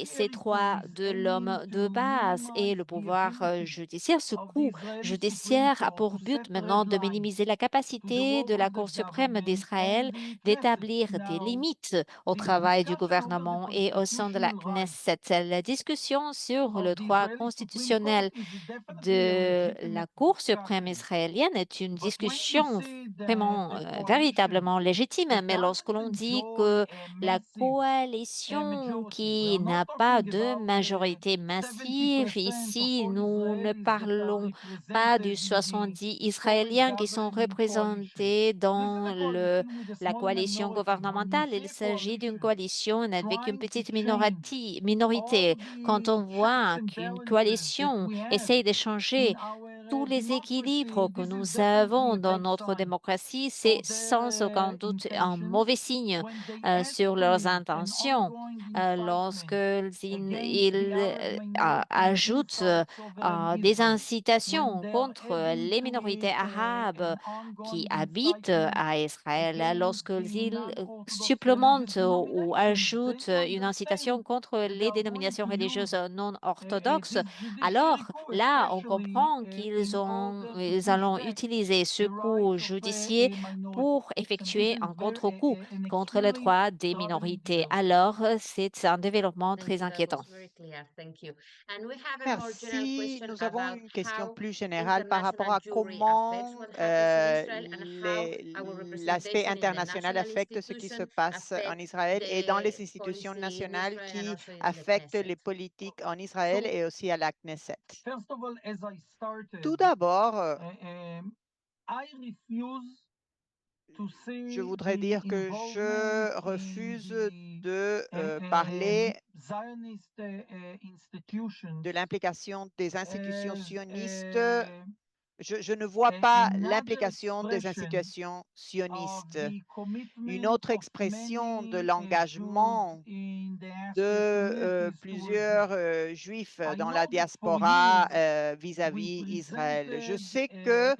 ces Judiciary Court droits is de aiming l'homme de to base et minimize le the pouvoir ability judiciaire. Ce of the coût Israeli Supreme judiciaire a Court to pour but set red maintenant de lines minimiser la to the capacité de work la of the Cour suprême government and d'Israël the Knesset. d'établir des Now, limites au the travail du discussion of the gouvernement et au sein de la constitutional rights Knesset. La discussion sur of le the droit Israeli Supreme Court constitutionnel is definitely a de la legitimate Cour suprême discussion. israélienne est une But when you discussion see that vraiment, a coalition véritablement légitime. that Mais lorsque doesn't l'on dit enjoy que a la massive coalition majority, we are qui not n'a pas talking de about majorité 70% massive, of ici, all nous ne Israelis that are parlons pas du represented in the 70 current Israéliens qui sont governing coalition. représentés This is dans a coalition with a la small coalition minority. When you gouvernementale. see Il a s'agit d'une coalition coalition avec une trying to petite change all minorité. Quand the on checks voit and qu'une balances that coalition we have essaye de in changer our tous les équilibres democracy, que this is nous definitely avons a dans bad notre sign démocratie, c'est for sans aucun their doute un intentions mauvais signe when they add sur to leurs it an intentions. ongoing incitement Lorsqu'ils against the Arab minority ajoutent inside sovereign des Israel, when incitations they are contre adding les to minorités it arabes an qui ongoing habitent incitement à Israël, against the lorsqu'ils non-Orthodox religious supplémentent ou denominations, they ajoutent une incitation understand contre that they les are going dénominations to religieuses use non orthodoxes, this judiciary alors coup, là, on especially comprend in order to ils push allons back utiliser ce the coup rights of judiciaire a minority. pour And this effectuer is un very contre-coup an contre les extremely droits des troubling minorités. development. Alors, c'est un développement Thank très you. That inquiétant. was very clear. Thank you. And we have a more general Merci. question Nous avons about une question how plus générale par rapport international à jury affects comment what happens in Israel and how our l'aspect representation in the international national affecte ce qui se institution passe en affect Israël et dans the les institutions policy in nationales Israel and qui also in the affectent Knesset. les politiques en Israël So, et aussi à la Knesset. first of all, as I started, Tout d'abord, I refuse to je see voudrais the dire que involvement je in refuse the de parler Zionist institutions de l'implication des institutions as sionistes. Je ne vois pas another l'implication des expression institutions of sionistes. the Une commitment autre of expression de many Jews l'engagement in diaspora de communities towards plusieurs Israel. juifs I dans know la that for diaspora years we vis-à-vis Israël. Je presented sais que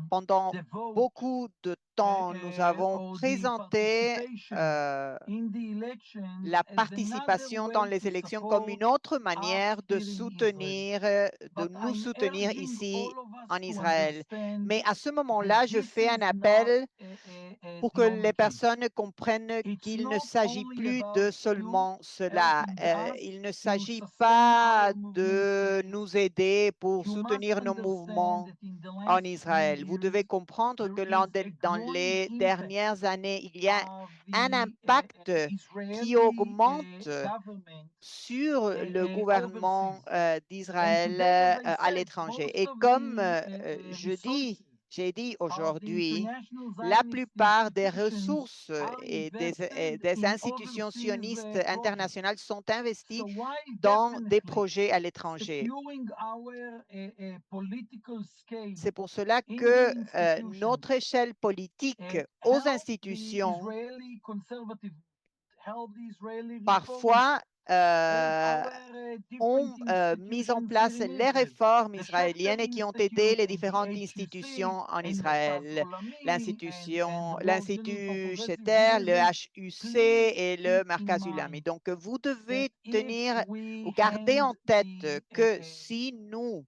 pendant the vote beaucoup de temps, nous avons or the présenté participation in the elections la as another participation dans way les to élections comme support une autre us manière de here in Israel. soutenir, de But nous I'm soutenir urging ici all of us en to Israël. understand Mais à ce that moment-là, je this fais un is not appel a pour que les theology. personnes comprennent It's qu'il ne not s'agit only plus about de you seulement cela. helping us Il ne to s'agit sustain our pas movement de here. nous aider pour You must soutenir nos understand mouvements that in the en last few Israël. Vous years, devez comprendre que there is a dans les dernières années, il y a un impact qui augmente sur le gouvernement d'Israël à l'étranger. Et comme j'ai dit aujourd'hui, la plupart des ressources et des institutions sionistes internationales sont investies dans des projets à l'étranger. C'est pour cela que notre échelle politique aux institutions parfois ont mis en place les réformes israéliennes et qui ont aidé les différentes institutions en Israël, l'Institut Sheter, le HUC et le Merkaz Ulam. Et donc, vous devez tenir ou garder en tête que si nous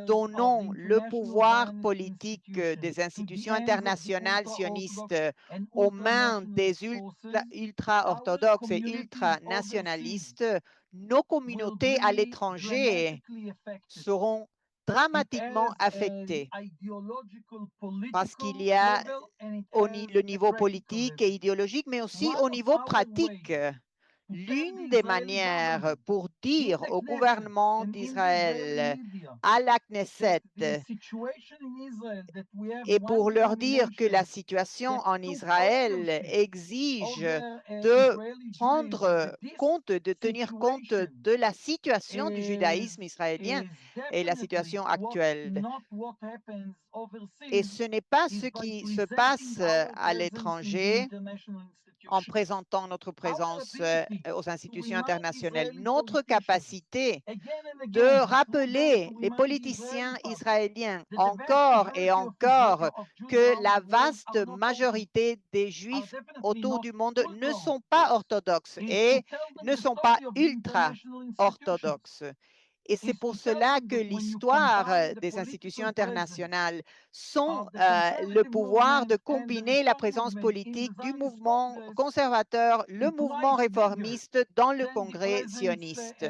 donnons le pouvoir politique des institutions internationales sionistes aux mains des ultra-orthodoxes et ultranationalistes, nos communautés à l'étranger seront dramatiquement affectées parce qu'il y a le niveau politique et idéologique, mais aussi au niveau pratique. L'une des manières pour dire au gouvernement d'Israël, à la Knesset, et pour leur dire que la situation en Israël exige de prendre compte, de tenir compte de la situation du judaïsme israélien et la situation actuelle. Et ce n'est pas ce qui se passe à l'étranger en présentant notre présence aux institutions internationales. Notre capacité de rappeler les politiciens israéliens encore et encore que la vaste majorité des Juifs autour du monde ne sont pas orthodoxes et ne sont pas ultra-orthodoxes. Et c'est pour cela que l'histoire des institutions internationales sont le pouvoir de combiner la présence politique du mouvement conservateur, le mouvement réformiste dans le Congrès sioniste.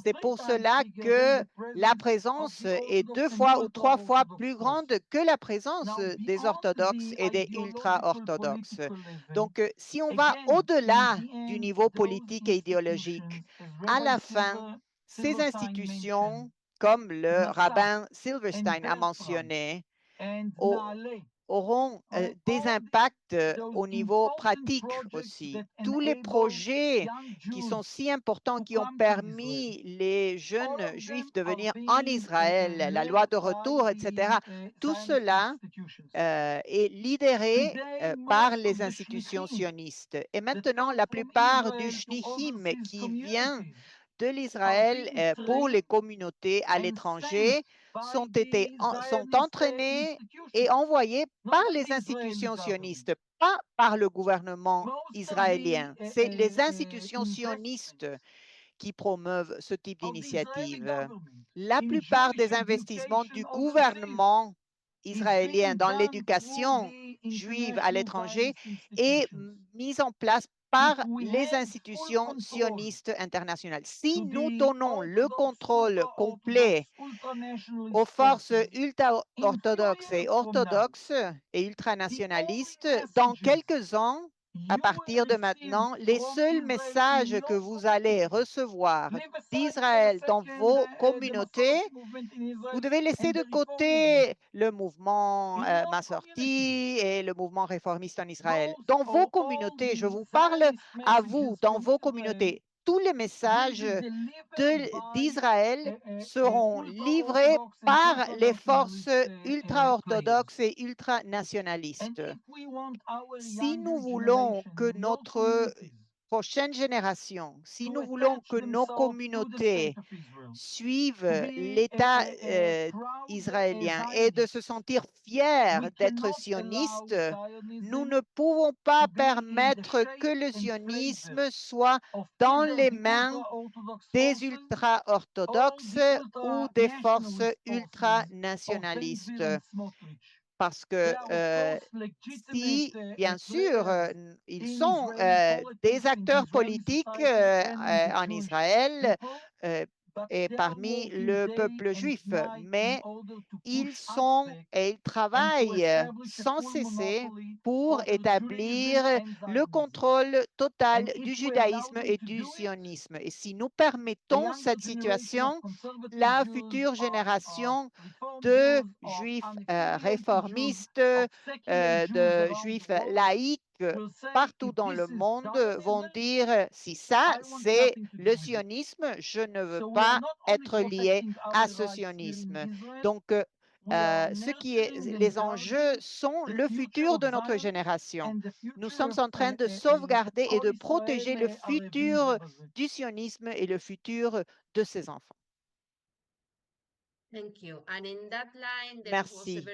C'est pour cela que la présence est 2 fois ou 3 fois plus grande que la présence des orthodoxes et des ultra-orthodoxes. Donc, si on va au-delà du niveau politique et idéologique, à la fin, ces institutions, comme le rabbin Silverstein a mentionné, auront des impacts au niveau pratique aussi. Tous les projets qui sont si importants, qui ont permis les jeunes juifs de venir en Israël, la loi de retour, etc., tout cela est lidéré par les institutions sionistes. Et maintenant, la plupart du shlichim qui vient de l'Israël pour les communautés à l'étranger sont entraînés et envoyés par les institutions sionistes, pas par le gouvernement israélien. C'est les institutions sionistes qui promeuvent ce type d'initiative. La plupart des investissements du gouvernement israélien dans l'éducation juive à l'étranger est mis en place par les institutions sionistes internationales. Si nous donnons le contrôle complet aux forces ultra-orthodoxes et orthodoxes et ultranationalistes, dans quelques ans, à partir de maintenant, les seuls messages que vous allez recevoir d'Israël dans vos communautés, vous devez laisser de côté le mouvement Masorti et le mouvement réformiste en Israël. Dans vos communautés, je vous parle à vous, dans vos communautés, tous les messages d'Israël seront livrés par les forces ultra-orthodoxes et ultranationalistes. Si nous voulons que notre prochaine génération, si nous voulons que nos communautés suivent l'État israélien et de se sentir fiers d'être sionistes, nous ne pouvons pas permettre que le sionisme soit dans les mains des ultra-orthodoxes ou des forces ultranationalistes. Parce que si, bien sûr, ils sont des acteurs politiques en Israël, et parmi le peuple juif, mais ils sont et ils travaillent sans cesser pour établir le contrôle total du judaïsme et du sionisme. Et si nous permettons cette situation, la future génération de juifs réformistes, de juifs laïcs, partout dans le monde vont dire, si ça, c'est le sionisme, je ne veux pas être lié à ce sionisme. Donc, les enjeux sont le futur de notre génération. Nous sommes en train de sauvegarder et de protéger le futur du sionisme et le futur de ses enfants. Merci.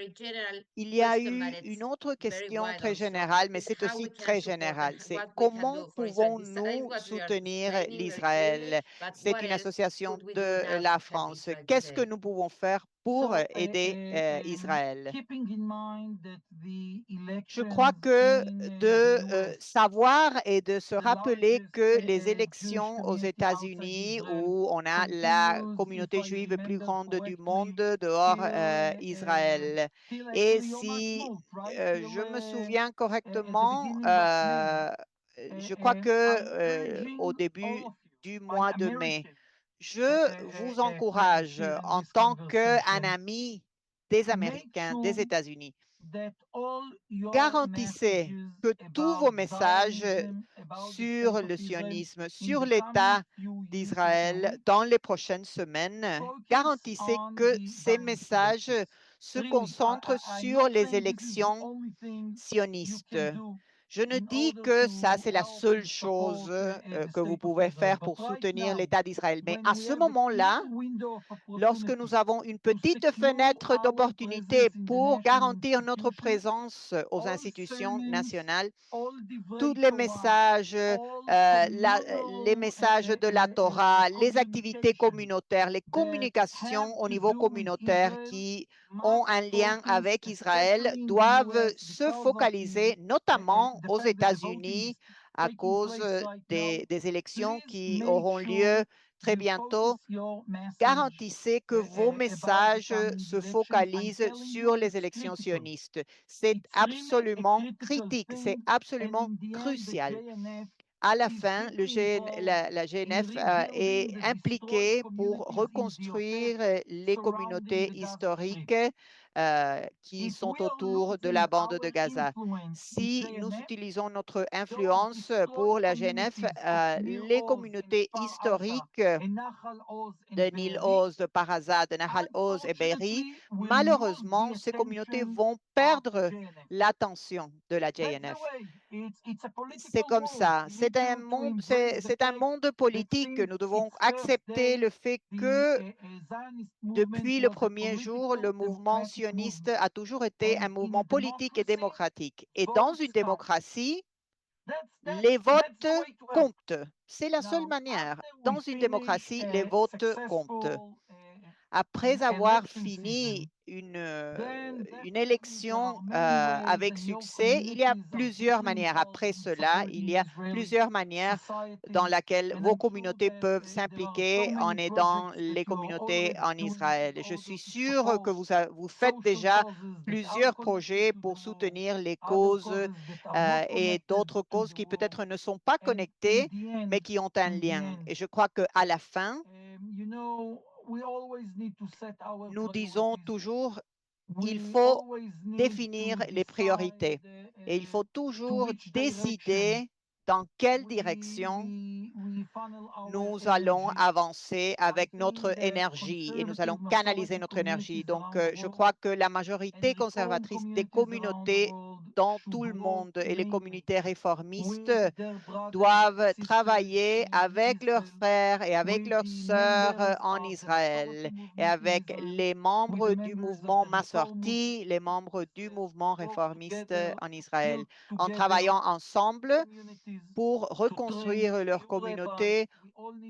Il y a eu une autre question très générale, mais c'est aussi très général. C'est comment pouvons-nous soutenir l'Israël? C'est une association de la France. Qu'est-ce que nous pouvons faire pour aider Israël? Je crois que de savoir et de se rappeler que les élections aux États-Unis, où on a la communauté juive plus grande du monde dehors Israël, et si je me souviens correctement, je crois que au début du mois de mai, je vous encourage en tant qu'un ami des Américains, des États-Unis, garantissez que tous vos messages sur le sionisme, sur l'État d'Israël dans les prochaines semaines, garantissez que ces messages se concentrent sur les élections sionistes. Je ne dis que ça, c'est la seule chose que vous pouvez faire pour soutenir l'État d'Israël, mais à ce moment-là, lorsque nous avons une petite fenêtre d'opportunité pour garantir notre présence aux institutions nationales, tous les messages, les messages de la Torah, les activités communautaires, les communications au niveau communautaire qui ont un lien avec Israël doivent se focaliser notamment aux États-Unis à cause des élections qui auront lieu très bientôt. Garantissez que vos messages se focalisent sur les élections sionistes. C'est absolument critique, c'est absolument crucial. À la fin, la GNF est impliquée pour reconstruire les communautés historiques qui sont autour de la bande de Gaza. Si nous utilisons notre influence pour la GNF, les communautés historiques de Nil Oz, de Paraza, de Nahal Oz et Be'eri, malheureusement, ces communautés vont perdre l'attention de la JNF. C'est comme ça. C'est un monde politique. Nous devons accepter le fait que depuis le premier jour, le mouvement sioniste a toujours été un mouvement politique et démocratique. Et dans une démocratie, les votes comptent. C'est la seule manière. Dans une démocratie, les votes comptent. Après avoir fini une élection avec succès, il y a plusieurs manières. Après cela, il y a plusieurs manières dans lesquelles vos communautés peuvent s'impliquer en aidant les communautés en Israël. Je suis sûre que vous faites déjà plusieurs projets pour soutenir les causes et d'autres causes qui peut-être ne sont pas connectées, mais qui ont un lien. Et je crois qu'à la fin, nous disons toujours, il faut définir les priorités et il faut toujours décider dans quelle direction nous allons avancer avec notre énergie et nous allons canaliser notre énergie. Donc, je crois que la majorité conservatrice des communautés dans tout le monde et les communautés réformistes doivent travailler avec leurs frères et avec leurs sœurs en Israël et avec les membres du mouvement Masorti, les membres du mouvement réformiste en Israël, en travaillant ensemble pour reconstruire leur communauté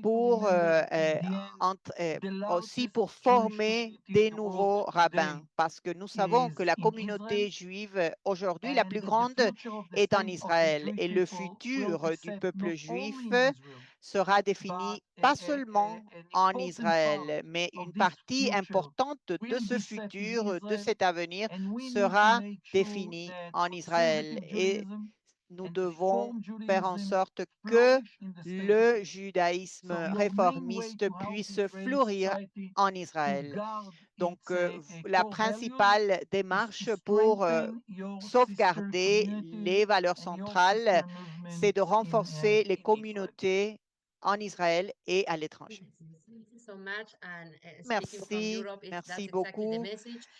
pour aussi pour former des nouveaux rabbins, parce que nous savons que la communauté juive aujourd'hui, la plus grande, est en Israël, et le futur du peuple juif sera défini pas seulement en Israël, mais une partie importante de ce futur, de cet avenir, sera définie en Israël. Et nous devons faire en sorte que le judaïsme réformiste puisse fleurir en Israël. Donc, la principale démarche pour sauvegarder les valeurs centrales, c'est de renforcer les communautés en Israël et à l'étranger. Merci, merci beaucoup.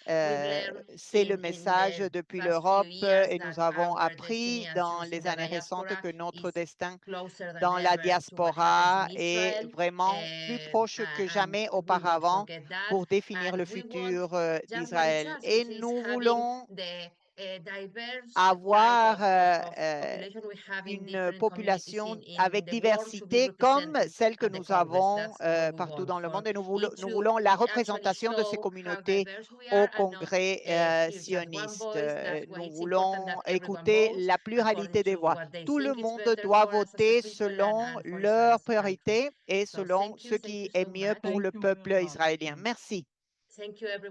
C'est le message depuis l'Europe et nous avons appris dans les années récentes que notre destin dans la diaspora est vraiment plus proche que jamais auparavant pour définir le futur d'Israël. Et nous voulons avoir une population avec diversité comme celle que nous avons partout dans le monde, et nous voulons la représentation de ces communautés au Congrès sioniste. Nous voulons écouter la pluralité des voix. Tout le monde doit voter selon leurs priorités et selon ce qui est mieux pour le peuple israélien. Merci.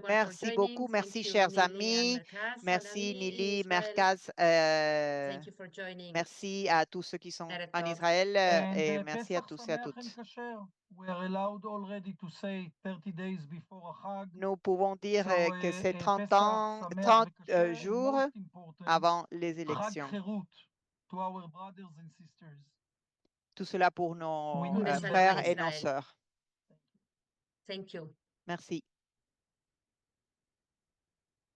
Merci beaucoup. Merci, chers amis. Merci, Nili, Merkaz. Merci à tous ceux qui sont en Israël et merci à tous et à toutes. Nous pouvons dire que c'est 30 jours avant les élections. Tout cela pour nos frères et nos sœurs. Merci.